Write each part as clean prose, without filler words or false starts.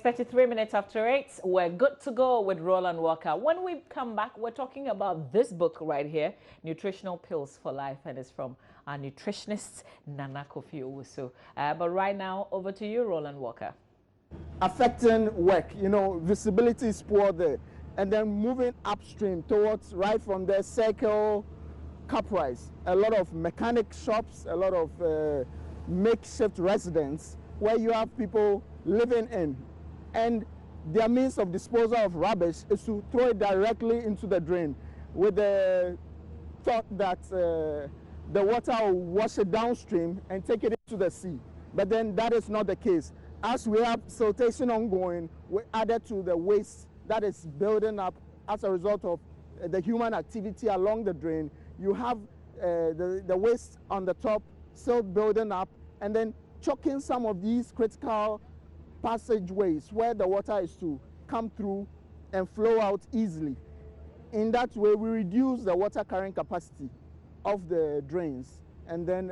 33 minutes after 8, we're good to go with Roland Walker. When we come back, we're talking about this book right here, Nutritional Pills for Life, and it's from our nutritionist, Nana Kofi Owusu. But right now, over to you, Roland Walker. Affecting work, visibility is poor there. And then moving upstream towards right from the Circle, Caprice, a lot of mechanic shops, a lot of makeshift residents where you have people living in, and their means of disposal of rubbish is to throw it directly into the drain with the thought that the water will wash it downstream and take it into the sea. But then that is not the case. As we have siltation ongoing, we added to the waste that is building up as a result of the human activity along the drain. You have the waste on the top still building up, and then choking some of these critical passageways where the water is to come through and flow out easily. In that way, we reduce the water carrying capacity of the drains. And then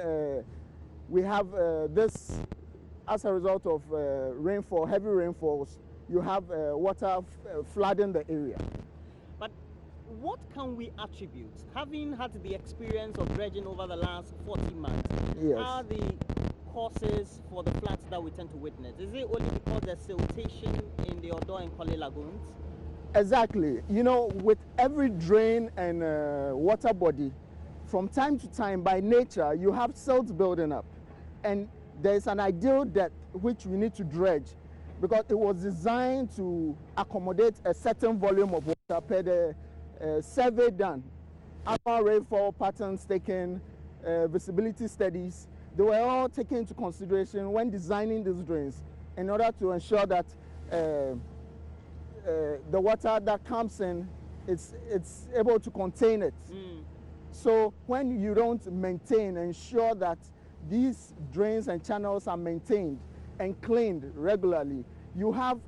we have this, as a result of rainfall, heavy rainfalls, you have water flooding the area. But what can we attribute, having had the experience of dredging over the last 40 months, yes, are the causes for the floods that we tend to witness? Is it only because there's siltation in the Odor and Korle Lagoons? Exactly. With every drain and water body, from time to time, by nature, you have silt building up. And there's an ideal depth which we need to dredge, because it was designed to accommodate a certain volume of water per the survey done. Annual rainfall patterns taken, visibility studies, they were all taken into consideration when designing these drains in order to ensure that the water that comes in, it's able to contain it. So when you don't ensure that these drains and channels are maintained and cleaned regularly, you have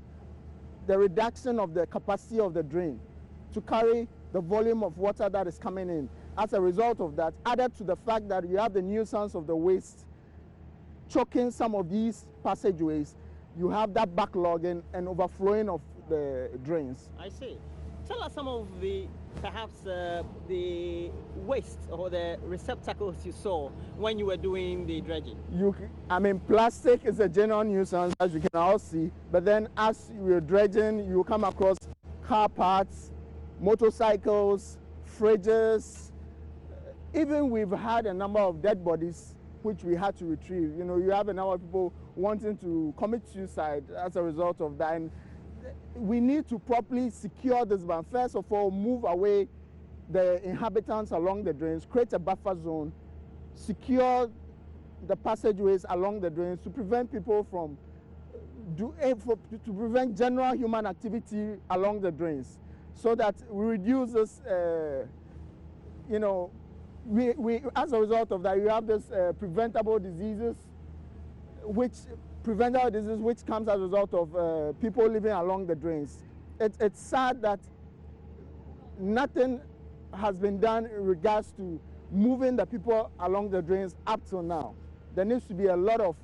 the reduction of the capacity of the drain to carry the volume of water that is coming in. As a result of that, added to the fact that you have the nuisance of the waste choking some of these passageways, you have that backlogging and overflowing of the drains. I see. Tell us some of the, perhaps the waste or the receptacles you saw when you were doing the dredging. Plastic is a general nuisance, as you can all see, but then as you're dredging, you come across car parts, motorcycles, fridges. Even we've had a number of dead bodies which we had to retrieve. You have a number of people wanting to commit suicide as a result of that. And we need to properly secure this ban. First of all, move away the inhabitants along the drains, create a buffer zone, secure the passageways along the drains to prevent people from, to prevent general human activity along the drains, so that we reduce this, as a result of that, you have this preventable diseases, which comes as a result of people living along the drains. It's sad that nothing has been done in regards to moving the people along the drains up till now. There needs to be a lot of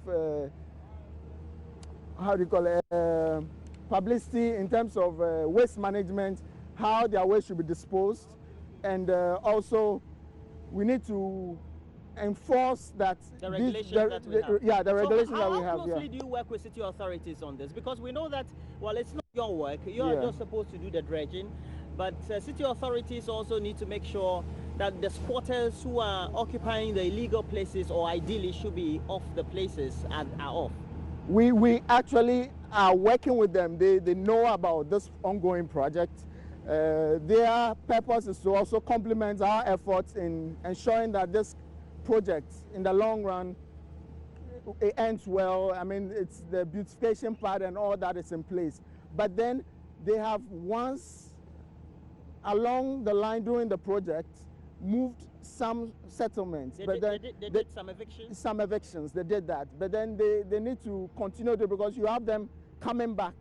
publicity in terms of waste management, how their waste should be disposed, and also we need to enforce that the regulations that we have. Yeah, the regulations that we have. How closely do you work with city authorities on this? Because we know that, well, it's not your work. You are just supposed to do the dredging, but city authorities also need to make sure that the squatters who are occupying the illegal places, or ideally should be off the places, are off. We actually are working with them. They know about this ongoing project. Their purpose is to also complement our efforts in ensuring that this project, in the long run, it ends well. It's the beautification part and all that is in place. But then they have once, along the line during the project, moved some settlements. They did some evictions? Some evictions, they did that. But then they need to continue to, because you have them coming back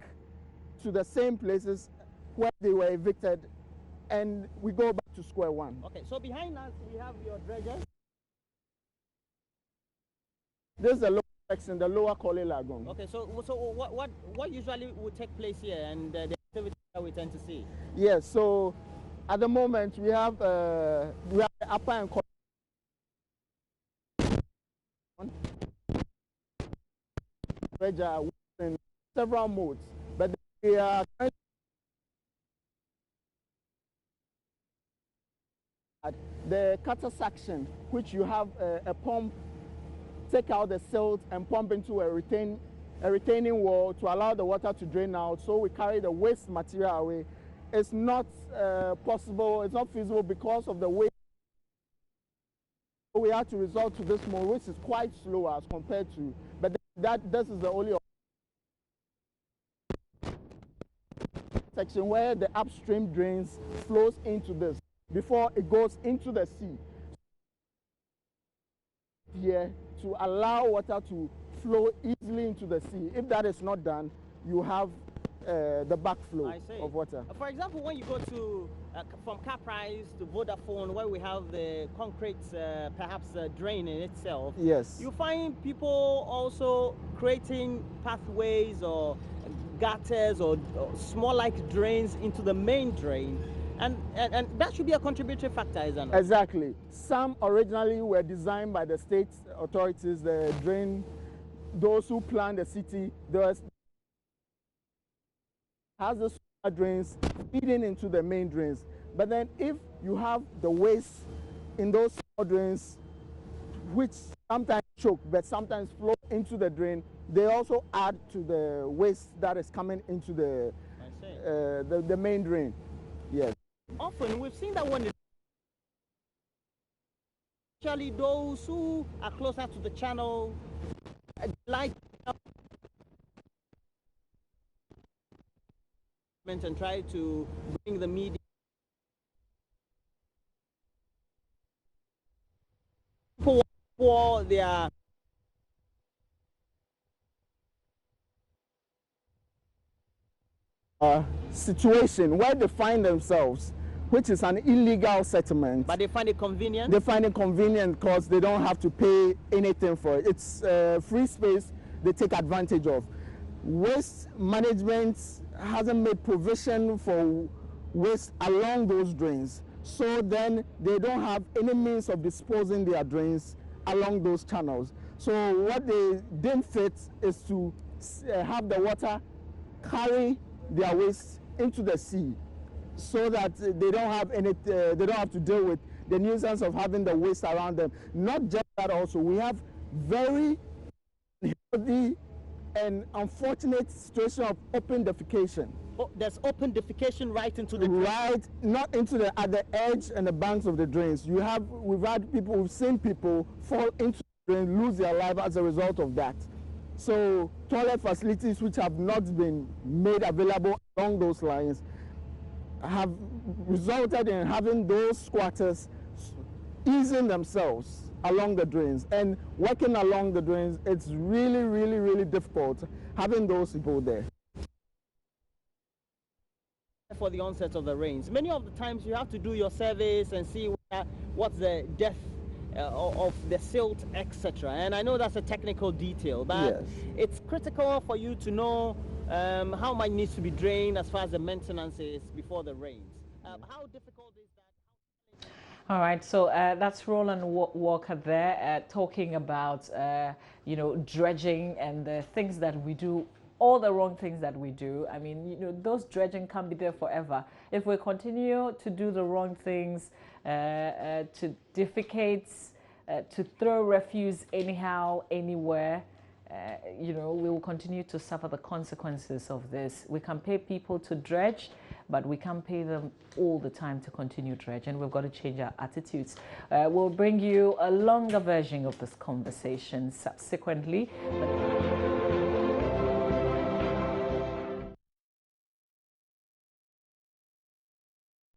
to the same places where they were evicted, and we go back to square one. Okay, so behind us we have your dredgers. This is a local in the lower Korle Lagoon. Okay, so what usually would take place here, and the activities that we tend to see? Yes, so at the moment we have the upper and dredger in several modes, but we are trying the cutter section, which you have a pump, take out the silt and pump into a retaining wall to allow the water to drain out, so we carry the waste material away. It's not possible, it's not feasible because of the weight. We have to resort to this mode, which is quite slow as compared to, but this is the only section where the upstream drains flows into this before it goes into the sea. Here to allow water to flow easily into the sea. If that is not done, you have the backflow of water. For example, when you go to from Caprice to Vodafone, where we have the concrete perhaps drain in itself, yes, you find people also creating pathways or gutters or small like drains into the main drain, and that should be a contributory factor, isn't it? Exactly. Some originally were designed by the state authorities, the drain, those who planned the city. There has the small drains feeding into the main drains, but then if you have the waste in those small drains, which sometimes choke but sometimes flow into the drain, they also add to the waste that is coming into the main drain. Yes. Often we've seen that when especially those who are closer to the channel like and try to bring the media for their situation where they find themselves, which is an illegal settlement. But they find it convenient? They find it convenient because they don't have to pay anything for it. It's free space they take advantage of. Waste management hasn't made provision for waste along those drains. So then they don't have any means of disposing their drains along those channels. So what they deem fit is to have the water carry their waste into the sea, so that they don't have any, they don't have to deal with the nuisance of having the waste around them. Not just that, also we have very healthy and unfortunate situation of open defecation. Oh, there's open defecation right into the drain. Right, not into the at the edge and the banks of the drains. We've seen people fall into the drain, lose their life as a result of that. So toilet facilities which have not been made available along those lines have resulted in having those squatters easing themselves along the drains, and working along the drains, it's really, really, really difficult having those people there. For the onset of the rains, many of the times you have to do your surveys and see what's the depth of the silt, etc. And I know that's a technical detail, but yes, it's critical for you to know how much needs to be drained as far as the maintenance is before the rains. How difficult is that? All right, so that's Roland Walker there talking about, you know, dredging and the things that we do, all the wrong things that we do. I mean, you know, those dredging can't be there forever. If we continue to do the wrong things, to defecate, to throw refuse anyhow, anywhere, you know, we will continue to suffer the consequences of this. We can pay people to dredge, but we can't pay them all the time to continue dredge, and we've got to change our attitudes. We'll bring you a longer version of this conversation subsequently.